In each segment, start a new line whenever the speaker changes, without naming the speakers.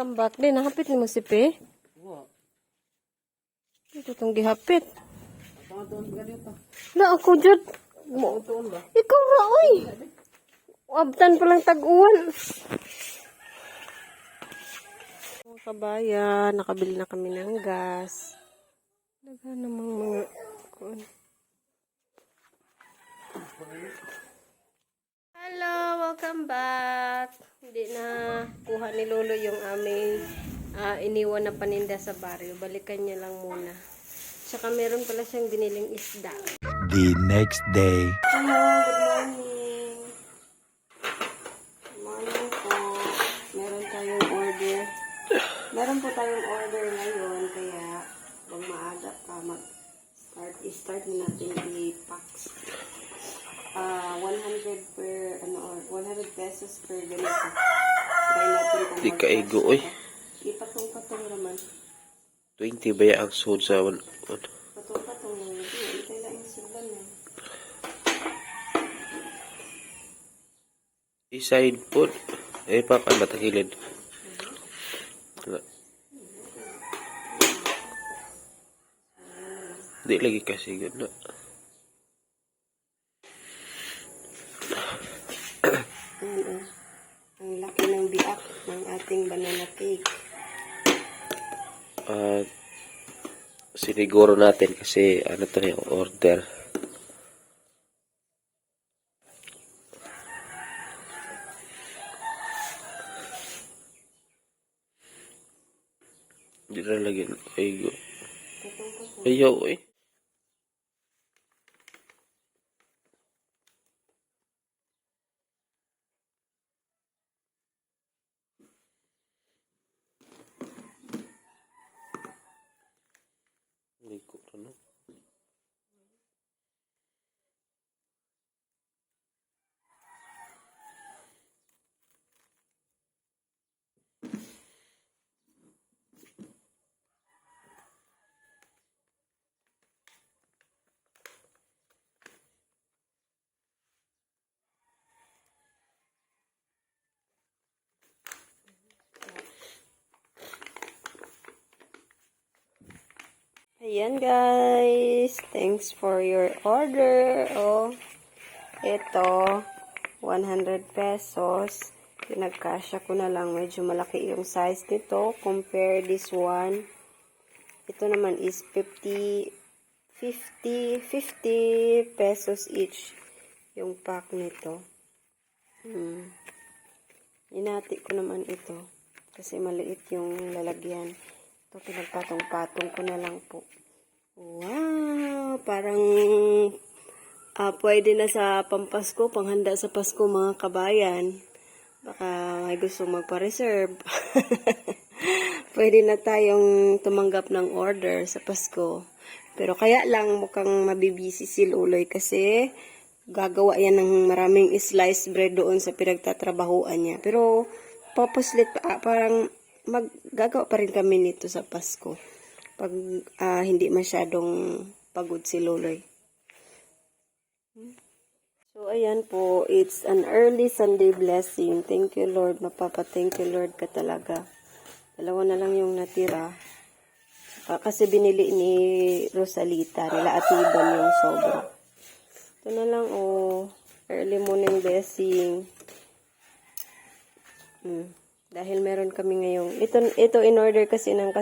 welcome back. Din, nahapit ni mo si Pe?
Oo.
Ito itong gihapit.
Tuon ba ganito?
Na ako dyan.
Tuon ba?
Ikaw ra, oy. Abtan palang tag-uwan. Mga kabayan, nakabili na kami ng gas. Daga namang mga... Hello, welcome back. Hindi na kuha ni Lolo yung aming iniwan na paninda sa baryo. Balikan niya lang muna. Tsaka meron pala siyang biniling isda.
The next day.
Hello, good morning. Good morning po. Meron tayong order. Meron po tayong order ngayon. Kaya, pag maaga pa, start na natin i-packs. 100 per, 100 pesos per ganito. Try natin kung
Di kaigo, oy.
Ipatong-patong naman.
20 ba ang sold sa 1?
Patong-patong naman. Itay lang yung sulan na.
Iside po. Eh, papan ba takilid? Di lagi kasi good na.
Ang laki ng biak ng ating banana cake.
Siniguro natin kasi ano to yung order. Hindi na lagi. Ayaw eh. Hindi ko ano.
Ayan guys, thanks for your order. Oh, ito 100 pesos. Pinagkasya ko na lang, medyo malaki yung size nito. Compare this one. Ito naman is 50 pesos each yung pack nito. Inati ko naman ito kasi maliit yung lalagyan. Ito, pinagpatong-patong ko na lang po. Wow! Parang pwede na sa pampasko, panghanda sa Pasko mga kabayan. Baka may gusto magpa-reserve. Pwede na tayong tumanggap ng order sa Pasko. Pero kaya lang mukhang mabibisi si Luloy kasi gagawa yan ng maraming sliced bread doon sa pinagtatrabahuan niya. Pero papaslit parang maggagawa pa rin kami nito sa Pasko. Pag hindi masyadong pagod si Loloy. So, ayan po. It's an early Sunday blessing. Thank you, Lord. Mapapa-thank you, Lord, ka talaga. Dalawa na lang yung natira. Kasi binili ni Rosalita. Nila Atibon yung sobra. Ito na lang, oh. Early morning blessing. Dahil meron kami ngayong, ito in order kasi ng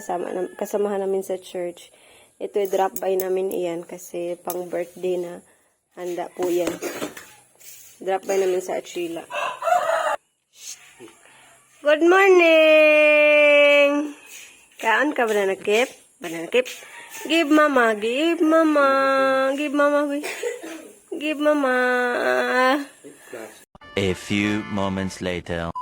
kasamahan namin sa church. Ito drop by namin iyan kasi pang birthday na handa po yan. Drop by namin sa Achila. Good morning! Kaon ka, banana cake? Banana cake? Give mama, give mama, give mama, give mama.
A few moments later.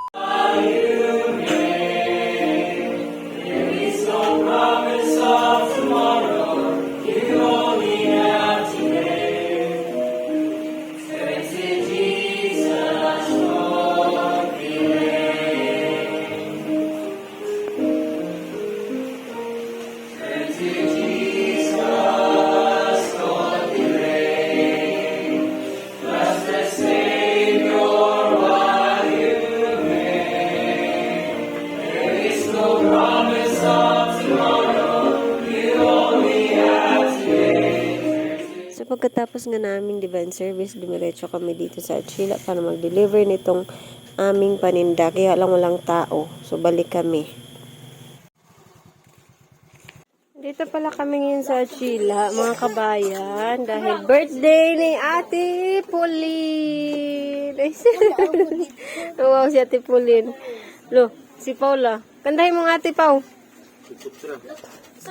pagkatapos nga namin divine service, dumiretso kami dito sa Archila para mag-deliver nitong aming paninda. Kaya lang walang tao. So, balik kami. Dito pala kami ngayon sa Archila, mga kabayan. Dahil birthday ni Ate Pauline. Wow, si Ate Pauline. Lo, si Paula. Kandahin mo nga Ate Pau.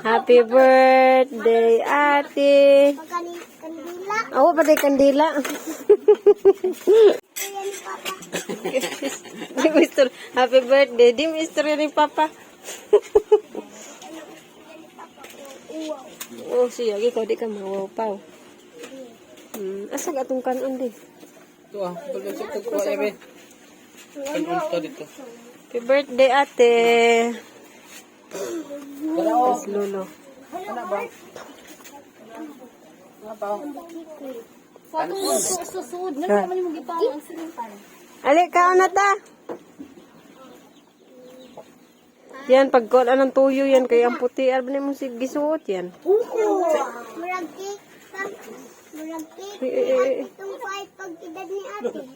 Happy birthday, Ate. Ako pa tayo kandila. Happy birthday. Di mo istorya ni Papa. Oh, siya. Ikaw di ka mawapaw. Asa ka itong kanon di?
Ito tulong sa tagpo, ebe. Kanon to dito.
Happy birthday, Ate. Yes, Lolo.
Susud na naman yung gipaw ang sinipan.
Ali, kaon na ta. Yan, pagkuhan ng tuyo yan, kaya ang puti. Ano mo si gisuot yan?
Murag cake. Murag cake. Itong fight pag edad ni ate.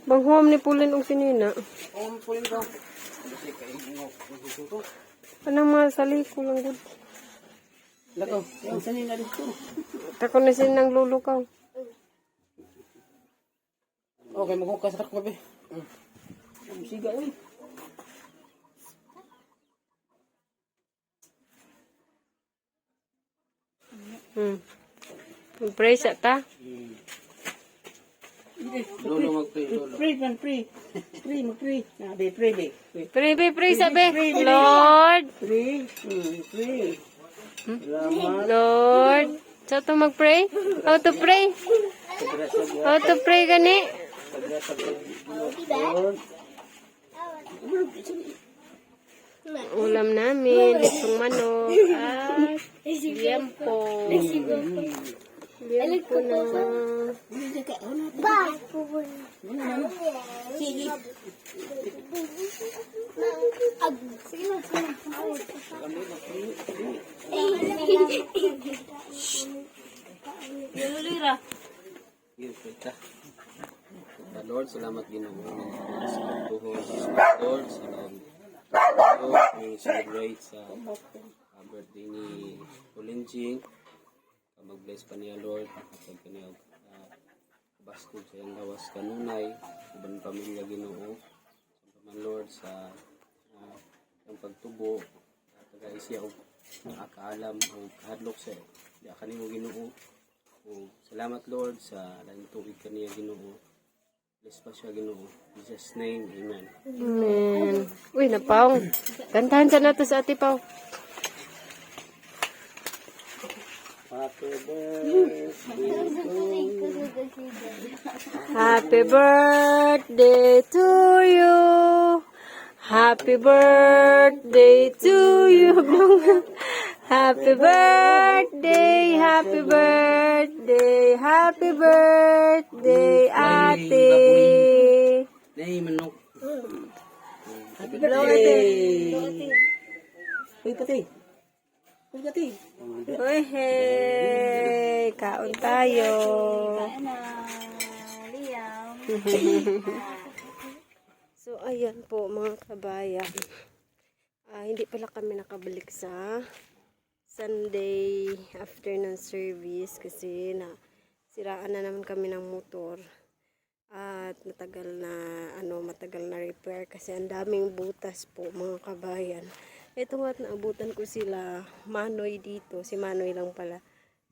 Banghuam ni Pulin og sinina. Anong mga saliko lang gud.
Lako, yung sanina dito.
Kako na sinang lulukaw.
Okay, maghukas ako gabi. Siga, uy.
Pray sa ta.
Lolo mag-pray, lolo.
Pray, man, pray. Pray, mag-pray. Be, pray, be.
Pray sabi. Lord.
Pray, pray.
Lord. So to mag-pray? How to pray? How to pray gani? Ulam namin, itong manok at liempo. Liempo na.
Ba!
Lord, salamat Ginoo sa pagtuhon sa Lord, salamat ang celebrate sa birthday ni Pauline. Mag-bless pa niya Lord, kapag kaniya baskog sa iyang lawas kanunay, ibang pamilya Ginoo, sa paman Lord sa ang pagtubo, taga-isya o nakakaalam o kahadlok sa di kanimo Ginoo. O salamat Lord sa laing tubig kaniya Ginoo. Bless pa siya Ginoo. In Jesus name, amen.
Amen. Uy, napaw. Kantahan sa nato sa Ate Pau. Happy birthday to you. Happy birthday to you. Happy birthday, happy birthday, happy birthday, Ate.
Nay, manok. Happy
Hello,
birthday. Uy, pati. Uy, pati.
Uy, hey, kaon tayo. So, ayan po mga kabayan. Hindi pala kami nakabalik sa Sunday afternoon service kasi siraan na naman kami ng motor. At matagal na repair kasi ang daming butas po mga kabayan. Ito nga naabutan ko sila Manoy dito, si Manoy lang pala.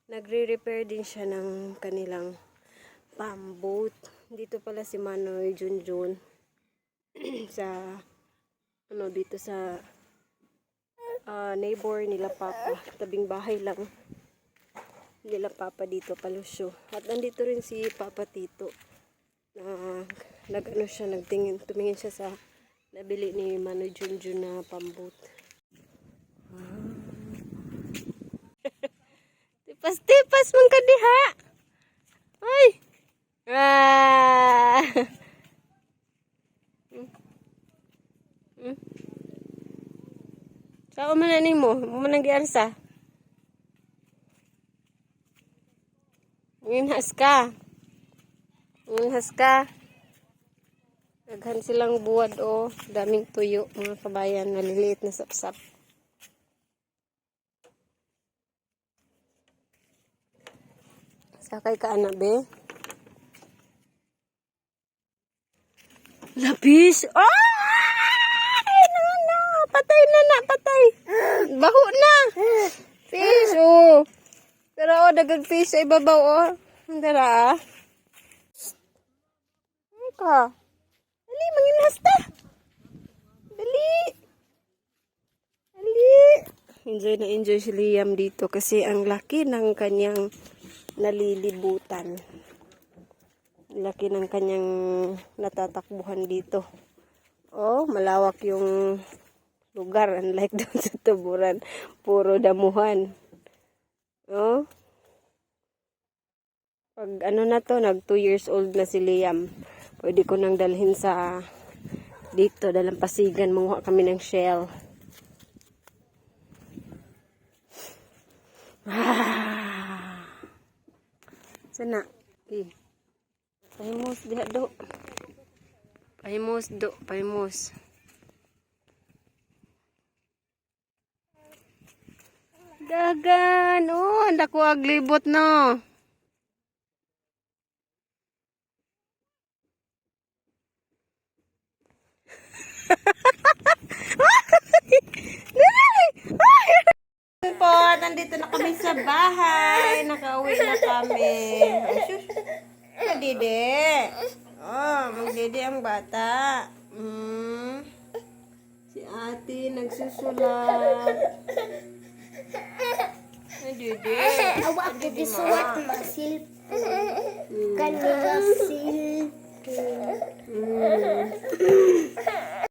Nagre-repair din siya ng kanilang pamboat. Dito pala si Manoy Junjun sa dito sa neighbor nila Papa, tabing bahay lang nila Papa dito, Palusyo. At nandito rin si Papa Tito. Tumingin siya sa nabili ni Manoy Junjun na pambut. Tipas-tipas mong kadiha. Ay! ka? Sao man na nimo? Mo man giarsa. Inhas ka. Inhas ka. Daghan silang buwad o daming tuyo mga kabayan, maliliit na sapsap. Sakay ka anak be. Lapis. Ay! No. Patay na, patay. Baho na. Fish, oh. Pero, oh, dagang fish sa ibabaw, oh. Ang dara, ah. Ano ka? Dali, manginhas ta. Dali. Dali. Enjoy si Liam dito kasi ang laki ng kanyang nalilibutan. Laki ng kanyang natatakbuhan dito. Oh, malawak yung lugar. Unlike doon sa Tuburan. Puro damuhan. Oh. Pag ano na to, nag 2 years old na si Liam. Pwede ko nang dalhin sa dito, Dalampasigan. Manguha kami ng shell. Sana. Pahimos diha do. Pahimos. Dagan. Oh, anda ko aglibot no. Po, nandito na kami sa bahay. Nakauwi na kami. Magdede. Oh, magdede ang bata. Si ate nagsusulat. Magdede.
Awak ko disuwat masil. Kanila sil.